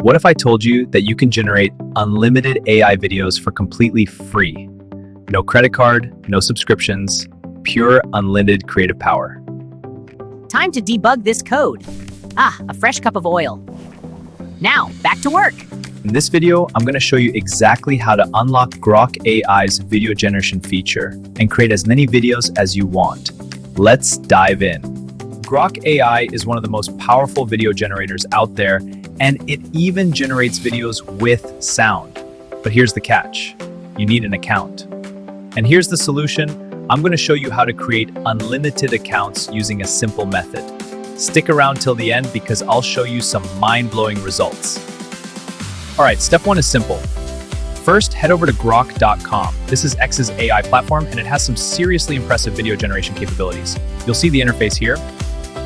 What if I told you that you can generate unlimited AI videos for completely free? No credit card, no subscriptions, pure unlimited creative power. Time to debug this code. A fresh cup of oil. Now, back to work. In this video, I'm going to show you exactly how to unlock Grok AI's video generation feature and create as many videos as you want. Let's dive in. Grok AI is one of the most powerful video generators out there, and it even generates videos with sound. But here's the catch. You need an account. And here's the solution. I'm going to show you how to create unlimited accounts using a simple method. Stick around till the end because I'll show you some mind-blowing results. All right, step one is simple. First, head over to Grok.com. This is X's AI platform, and it has some seriously impressive video generation capabilities. You'll see the interface here.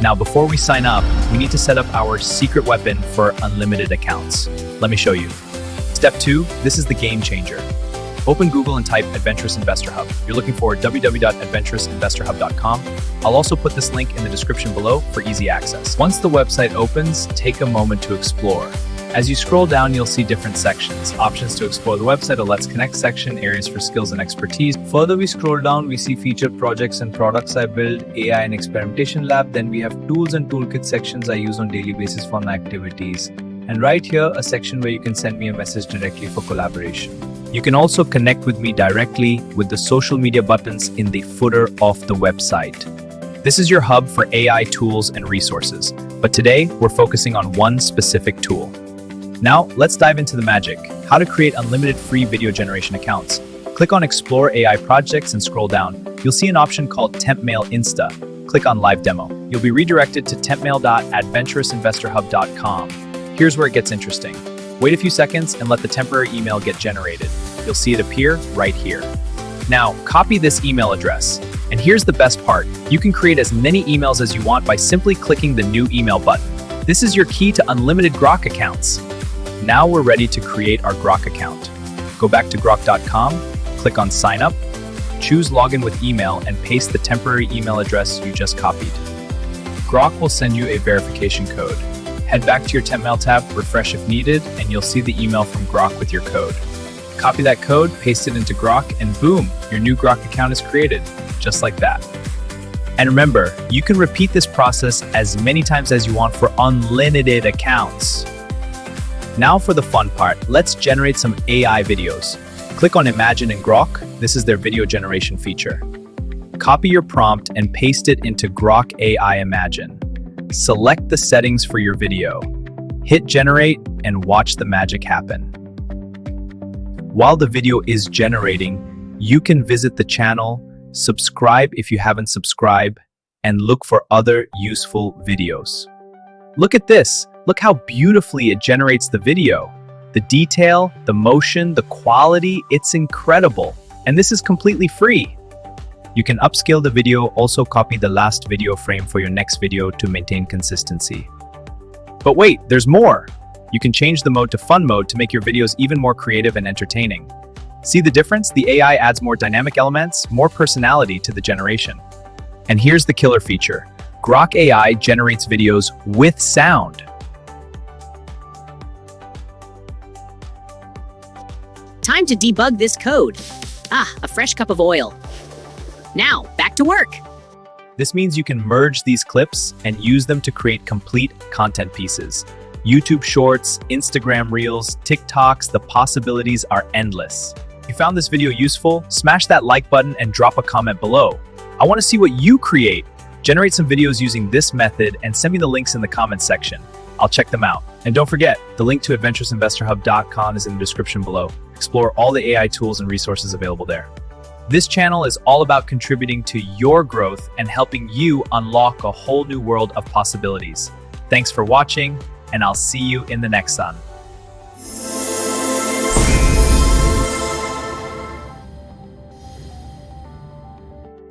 Now, before we sign up, we need to set up our secret weapon for unlimited accounts. Let me show you. Step two, this is the game changer. Open Google and type Adventurous Investor Hub. You're looking for www.adventurousinvestorhub.com. I'll also put this link in the description below for easy access. Once the website opens, take a moment to explore. As you scroll down, you'll see different sections. Options to explore the website, a Let's Connect section, areas for skills and expertise. Further we scroll down, we see featured projects and products I build, AI and experimentation lab. Then we have tools and toolkit sections I use on daily basis for my activities. And right here, a section where you can send me a message directly for collaboration. You can also connect with me directly with the social media buttons in the footer of the website. This is your hub for AI tools and resources. But today, we're focusing on one specific tool. Now, let's dive into the magic. How to create unlimited free video generation accounts. Click on Explore AI Projects and scroll down. You'll see an option called Temp Mail Insta. Click on Live Demo. You'll be redirected to tempmail.adventurousinvestorhub.com. Here's where it gets interesting. Wait a few seconds and let the temporary email get generated. You'll see it appear right here. Now, copy this email address. And here's the best part. You can create as many emails as you want by simply clicking the New Email button. This is your key to unlimited Grok accounts. Now we're ready to create our Grok account. Go back to Grok.com, click on Sign Up, choose Login with Email, and paste the temporary email address you just copied. Grok will send you a verification code. Head back to your Temp Mail tab, refresh if needed, and you'll see the email from Grok with your code. Copy that code, paste it into Grok, and boom, your new Grok account is created, just like that. And remember, you can repeat this process as many times as you want for unlimited accounts. Now for the fun part, let's generate some AI videos. Click on Imagine in Grok. This is their video generation feature. Copy your prompt and paste it into Grok AI Imagine. Select the settings for your video. Hit generate and watch the magic happen. While the video is generating, you can visit the channel, subscribe if you haven't subscribed, and look for other useful videos. Look at this. Look how beautifully it generates the video. The detail, the motion, the quality, it's incredible. And this is completely free. You can upscale the video, also copy the last video frame for your next video to maintain consistency. But wait, there's more. You can change the mode to fun mode to make your videos even more creative and entertaining. See the difference? The AI adds more dynamic elements, more personality to the generation. And here's the killer feature. Grok AI generates videos with sound. Time to debug this code. A fresh cup of oil. Now, back to work. This means you can merge these clips and use them to create complete content pieces. YouTube Shorts, Instagram Reels, TikToks, the possibilities are endless. If you found this video useful, smash that like button and drop a comment below. I want to see what you create. Generate some videos using this method and send me the links in the comments section. I'll check them out. And don't forget, the link to adventurousinvestorhub.com is in the description below. Explore all the AI tools and resources available there. This channel is all about contributing to your growth and helping you unlock a whole new world of possibilities. Thanks for watching, and I'll see you in the next one.